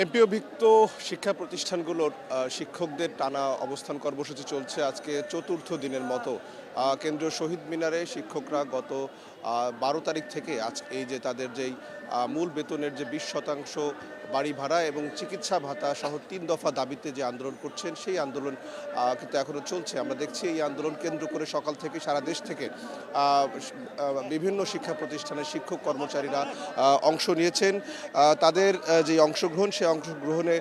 এমপিওভুক্ত শিক্ষা প্রতিষ্ঠানগুলোর শিক্ষকদের টানা অবস্থান কর্মসূচি চলছে আজকে চতুর্থ দিনের মতো। কেন্দ্রীয় শহীদ মিনারে শিক্ষকরা গত 12 তারিখ থেকে আজ এই যে তাদের যেই মূল বেতনের যে 20% বাড়ি ভাড়া এবং চিকিৎসা ভাতা সহ 3 দফা দাবিতে যে আন্দোলন করছেন সেই আন্দোলন কিন্তু এখনও চলছে। আমরা দেখছি এই আন্দোলন কেন্দ্র করে সকাল থেকে সারা দেশ থেকে বিভিন্ন শিক্ষা প্রতিষ্ঠানের শিক্ষক কর্মচারীরা অংশ নিয়েছেন। তাদের যে অংশগ্রহণ সেই অংশগ্রহণে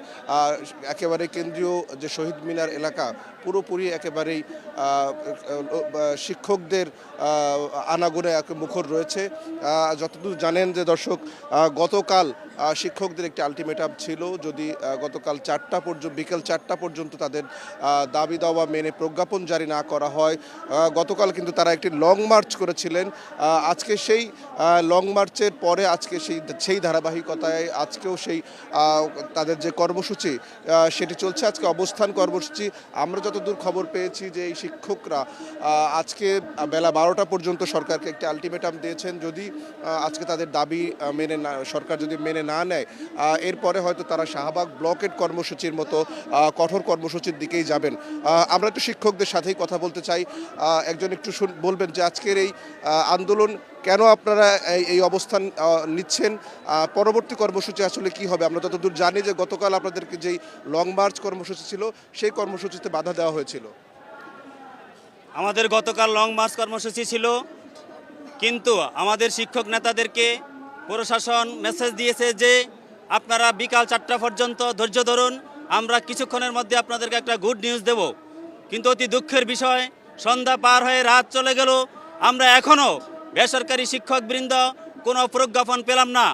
একেবারে কেন্দ্রীয় যে শহীদ মিনার এলাকা পুরোপুরি একেবারেই শিক্ষকদের আনাগোনা মুখর রয়েছে। যতদূর জানেন যে দর্শক, গতকাল শিক্ষকদের একটি আলটিমেটাম ছিল, যদি গতকাল বিকেল 4টা পর্যন্ত তাদের দাবি দাওয়া মেনে প্রজ্ঞাপন জারি না করা হয়। গতকাল কিন্তু তারা একটি লং মার্চ করেছিলেন। আজকে সেই লং মার্চের পরে আজকে সেই ধারাবাহিকতায় আজকেও সেই তাদের যে কর্মসূচি সেটি চলছে। আজকে অবস্থান কর্মসূচি। আমরা যতদূর খবর পেয়েছি যে এই শিক্ষকরা আজকে বেলা 12টা পর্যন্ত সরকারকে একটি আলটিমেটাম দিয়েছেন, যদি আজকে তাদের দাবি সরকার যদি মেনে না নেয় এরপরে হয়তো তারা শাহবাগ ব্লকেট কর্মসূচির মতো কঠোর কর্মসূচির দিকেই যাবেন। আমরা একটু শিক্ষকদের সাথেই কথা বলতে চাই। একজন একটু বলবেন যে আজকের এই আন্দোলন কেন আপনারা এই অবস্থান নিচ্ছেন, পরবর্তী কর্মসূচি আসলে কি হবে? আমরা যতদূর জানি যে গতকাল আপনাদেরকে যেই লং মার্চ কর্মসূচি ছিল সেই কর্মসূচিতে বাধা দেওয়া হয়েছিল। আমাদের গতকাল লং মার্চ কর্মসূচি ছিল, কিন্তু আমাদের শিক্ষক নেতাদেরকে প্রশাসন মেসেজ দিয়েছে যে আপনারা বিকাল 4টা পর্যন্ত ধৈর্য ধরুন, আমরা কিছুক্ষণের মধ্যে আপনাদেরকে একটা গুড নিউজ দেব। কিন্তু অতি দুঃখের বিষয়, সন্ধ্যা পার হয়ে রাত চলে গেল, আমরা এখনও বেসরকারি শিক্ষকবৃন্দ কোনো প্রজ্ঞাপন পেলাম না।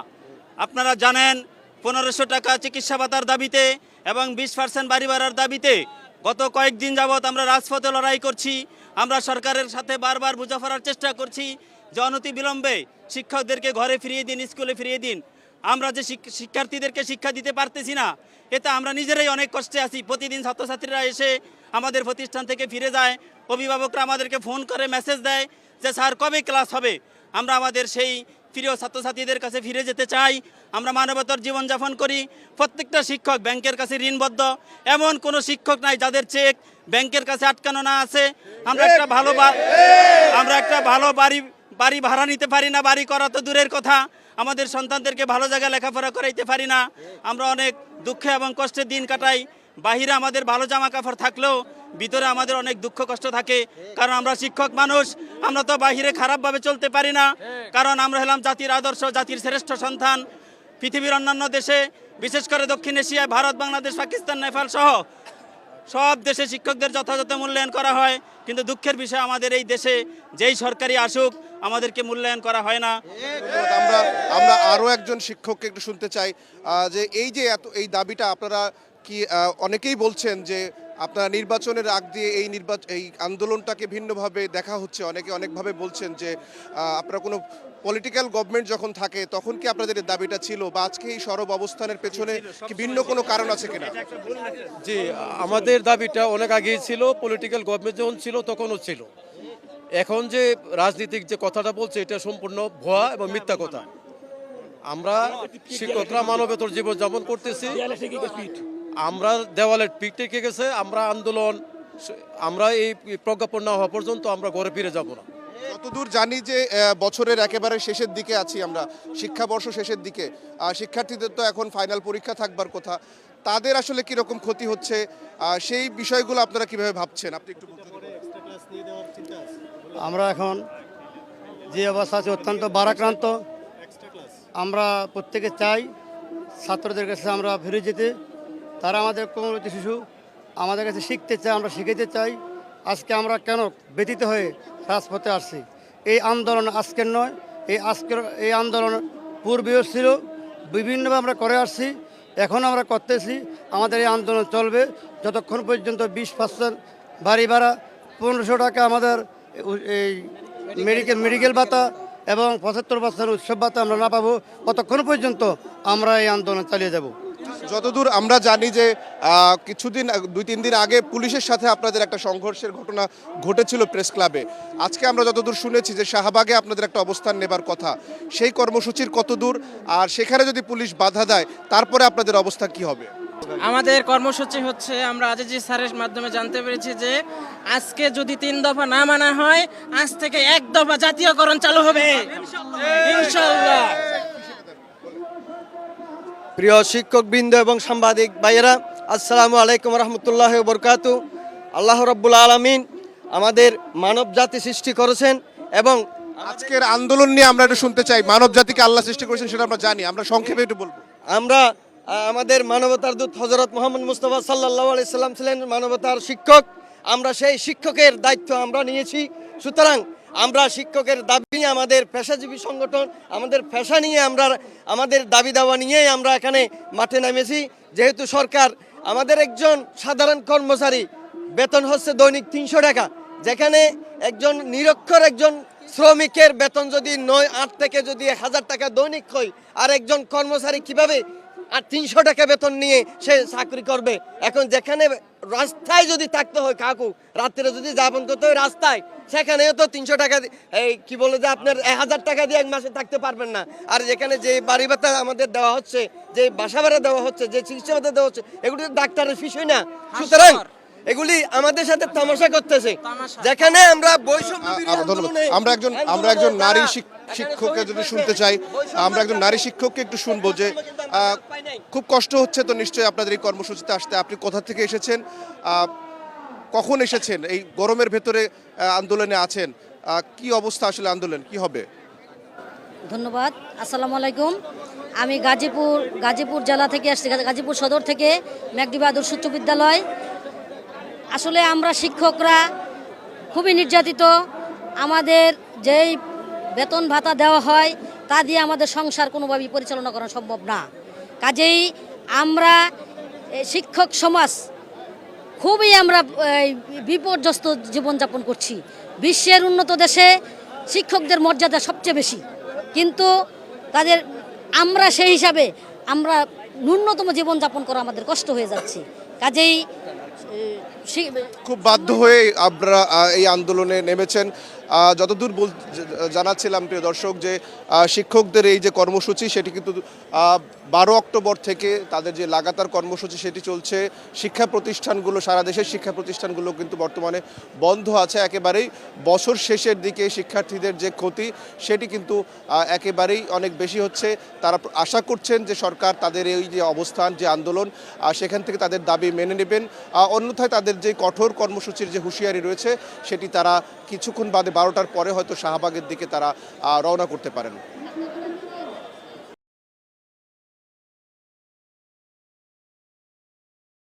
আপনারা জানেন 1500 টাকা চিকিৎসা ভাতার দাবিতে এবং 20% বাড়ি ভাড়ার দাবিতে গত কয়েকদিন যাবৎ আমরা রাজপথে লড়াই করছি। আমরা সরকারের সাথে বারবার বোঝাপড়ার চেষ্টা করছি যে অনতি বিলম্বে শিক্ষকদেরকে ঘরে ফিরিয়ে দিন, স্কুলে ফিরিয়ে দিন। আমরা যে শিক্ষার্থীদেরকে শিক্ষা দিতে পারতেছি না, এতে আমরা নিজেরাই অনেক কষ্টে আছি। প্রতিদিন ছাত্রছাত্রীরা এসে আমাদের প্রতিষ্ঠান থেকে ফিরে যায়, অভিভাবকরা আমাদেরকে ফোন করে মেসেজ দেয় যে স্যার কবে ক্লাস হবে। আমরা আমাদের সেই প্রিয় ছাত্রছাত্রীদের কাছে ফিরে যেতে চাই। আমরা মানবতার জীবনযাপন করি। প্রত্যেকটা শিক্ষক ব্যাংকের কাছে ঋণবদ্ধ, এমন কোনো শিক্ষক নাই যাদের চেক ব্যাংকের কাছে আটকানো না আছে। আমরা একটা ভালো বাড়ি ভাড়া নিতে পারি না, বাড়ি করা তো দূরের কথা, আমাদের সন্তানদেরকে ভালো জায়গায় লেখাপড়া করাইতে পারি না। আমরা অনেক দুঃখে এবং কষ্টে দিন কাটাই। বাহিরে আমাদের ভালো জামা কাপড় থাকলেও ভিতরে আমাদের অনেক দুঃখ কষ্ট থাকে, কারণ আমরা শিক্ষক মানুষ। আমরা তো বাহিরে খারাপভাবে চলতে পারি না, কারণ আমরা হলাম জাতির আদর্শ, জাতির শ্রেষ্ঠ সন্তান। পৃথিবীর অন্যান্য দেশে, বিশেষ করে দক্ষিণ এশিয়ায় ভারত, বাংলাদেশ, পাকিস্তান, নেপাল সহ সব দেশে শিক্ষকদের যথাযথ মূল্যায়ন করা হয়, কিন্তু দুঃখের বিষয় আমাদের এই দেশে যেই সরকারি আসুক আমাদেরকে মূল্যায়ন করা হয় না। আমরা আরও একজন শিক্ষককে একটু শুনতে চাই যে এই দাবিটা আপনারা কি, অনেকেই বলছেন যে আপনারা নির্বাচনের আগ দিয়ে এই আন্দোলনটাকে ভিন্নভাবে দেখা হচ্ছে, অনেকে অনেকভাবে বলছেন যে আপনারা কোনো পলিটিক্যাল গভর্নমেন্ট যখন থাকে তখন কি আপনাদের দাবিটা ছিল, বা আজকে এই সরব অবস্থানের পেছনে কি ভিন্ন কোনো কারণ আছে কিনা? জি, আমাদের দাবিটা অনেক আগেই ছিল, পলিটিক্যাল গভর্নমেন্ট যখন ছিল তখনও ছিল। এখন যে রাজনীতিক যে কথাটা বলছে এটা সম্পূর্ণ ভুয়া এবং মিথ্যা কথা। আমরা শিক্ষকরা মানবেতর জীবনযাপন করতেছি, আমরা দেওয়ালের পিঠ টেকে গেছে। আমরা এই প্রজ্ঞাপন না হওয়া পর্যন্ত আমরা ঘরে ফিরে যাব না। যতদূর জানি যে বছরের একেবারে শেষের দিকে আছি আমরা, শিক্ষাবর্ষ শেষের দিকে। শিক্ষার্থীদের তো এখন ফাইনাল পরীক্ষা থাকবার কথা, তাদের আসলে কীরকম ক্ষতি হচ্ছে সেই বিষয়গুলো আপনারা কিভাবে ভাবছেন? আপনি একটু বলতে পারেন। আমরা এখন যে অবস্থা আছে অত্যন্ত বারাক্রান্ত। আমরা প্রত্যেকে চাই ছাত্রদের কাছে আমরা ফিরে যেতে। তারা আমাদের কোমলমতি শিশু, আমাদের কাছে শিখতে চায়, আমরা শিখাতে চাই। আজকে আমরা কেন ব্যতীত হয়ে রাজপথে আসছি? এই আন্দোলন আজকের নয়, এই আন্দোলন পূর্বেও ছিল, বিভিন্নভাবে আমরা করে আসছি, এখন আমরা করতেছি। আমাদের এই আন্দোলন চলবে যতক্ষণ পর্যন্ত 20% বাড়ি ভাড়া, 1500 টাকা আমাদের এই মেডিকেল ভাতা এবং 75% উৎসব ভাতা আমরা না পাবো, ততক্ষণ পর্যন্ত আমরা এই আন্দোলন চালিয়ে যাব। যতদূর আমরা জানি যে কিছুদিন 2-3 দিন আগে পুলিশের সাথে আপনাদের একটা সংঘর্ষের ঘটনা ঘটেছিল প্রেস ক্লাবে। আজকে আমরা যতদূর শুনেছি যে শাহবাগে আপনাদের একটা অবস্থান নেবার কথা, সেই কর্মসূচির কতদূর, আর সেখানে যদি পুলিশ বাধা দেয় তারপরে আপনাদের অবস্থা কি হবে? আমাদের কর্মসূচি হচ্ছে, আমরা আজিজি স্যারের মাধ্যমে জানতে পেরেছি যে আজকে যদি 3 দফা না মানা হয়, আজ থেকে 1 দফা জাতীয়করণ চালু হবে ইনশাআল্লাহ। প্রিয় শিক্ষকবৃন্দ এবং সাংবাদিক ভাইয়েরা, আসসালামু আলাইকুম রহমতুল্লাহ বরকাতু। আল্লাহ রব্বুল আলমিন আমাদের মানব জাতি সৃষ্টি করেছেন এবং আজকের আন্দোলন নিয়ে আমরা একটু শুনতে চাই। মানব জাতিকে আল্লাহ সৃষ্টি করেছেন সেটা আমরা জানি, আমরা সংক্ষেপে একটু বলবো। আমরা আমাদের মানবতার দূত হযরত মুহাম্মদ মুস্তাফা সাল্লাল্লাহু আলাইহি সাল্লাম ছিলেন মানবতার শিক্ষক। আমরা সেই শিক্ষকের দায়িত্ব আমরা নিয়েছি। সুতরাং আমরা শিক্ষকের দাবি, আমাদের পেশাজীবী সংগঠন, আমাদের পেশা নিয়ে আমরা আমাদের দাবি দাওয়া নিয়েই আমরা এখানে মাঠে নেমেছি। যেহেতু সরকার আমাদের একজন সাধারণ কর্মচারী বেতন হচ্ছে দৈনিক 300 টাকা, যেখানে একজন নিরক্ষর একজন শ্রমিকের বেতন যদি 9-8 থেকে যদি 1000 টাকা দৈনিক হয়, আর একজন কর্মচারী কিভাবে আর 300 টাকা বেতন নিয়ে সে চাকরি করবে? এখন যেখানে রাস্তায় যদি থাকতে হয় কাকু, রাত্রে যদি যাপন করতে হয় রাস্তায়, সেখানেও তো 300 টাকা এই কি বলে যে আপনার 1000 টাকা দিয়ে 1 মাসে থাকতে পারবেন না। আর যেখানে যে বাড়ি ভাতা আমাদের দেওয়া হচ্ছে, যে বাসা ভাড়া দেওয়া হচ্ছে, যে চিকিৎসা ভাতা দেওয়া হচ্ছে, এগুলি ডাক্তারের বিষয় না। সুতরাং এগুলি আমাদের সাথে তামাশা করতেছে। যেখানে আমরা বৈষম্য ধন্যবাদ। আমরা একজন নারী শিক্ষককে যদি শুনতে চাই, আমরা একজন নারী শিক্ষককে একটু শুনবো যে খুব কষ্ট হচ্ছে তো নিশ্চয়ই আপনাদের এই কর্মসূচিতে আসতে। আপনি কোথা থেকে এসেছেন, কখন এসেছেন, এই গরমের ভেতরে আন্দোলনে আছেন, কি অবস্থা, আসলে আন্দোলন কি হবে? ধন্যবাদ। আসসালামু আলাইকুম। আমি গাজীপুর জেলা থেকে আসছি, গাজীপুর সদর থেকে মেঘডিবা আদর্শ উচ্চ বিদ্যালয়। আসলে আমরা শিক্ষকরা খুবই নির্যাতিত। আমাদের যেই বেতন ভাতা দেওয়া হয় তা দিয়ে আমাদের সংসার কোনোভাবেই পরিচালনা করা সম্ভব না। কাজেই আমরা শিক্ষক সমাজ খুবই আমরা বিপর্যস্ত জীবনযাপন করছি। বিশ্বের উন্নত দেশে শিক্ষকদের মর্যাদা সবচেয়ে বেশি, কিন্তু আমরা সেই হিসাবে আমরা ন্যূনতম জীবনযাপন করা আমাদের কষ্ট হয়ে যাচ্ছে। কাজেই খুব বাধ্য হয়ে আপনারা এই আন্দোলনে নেমেছেন। যতদূর জানাচ্ছিলাম প্রিয় দর্শক যে শিক্ষকদের এই যে কর্মসূচি সেটি কিন্তু 12 অক্টোবর থেকে তাদের যে লাগাতার কর্মসূচি সেটি চলছে। শিক্ষা প্রতিষ্ঠানগুলো, সারা দেশের শিক্ষা প্রতিষ্ঠানগুলো কিন্তু বর্তমানে বন্ধ আছে। একেবারেই বছর শেষের দিকে শিক্ষার্থীদের যে ক্ষতি সেটি কিন্তু একেবারেই অনেক বেশি হচ্ছে। তারা আশা করছেন যে সরকার তাদের এই যে অবস্থান, যে আন্দোলন, সেখান থেকে তাদের দাবি মেনে নেবেন। অন্যথায় তাদের যে কঠোর কর্মসূচির যে হুঁশিয়ারি রয়েছে সেটি তারা কিছুক্ষণ বাদে 12টার পরে হয়তো শাহবাগের দিকে তারা রওনা করতে পারেন।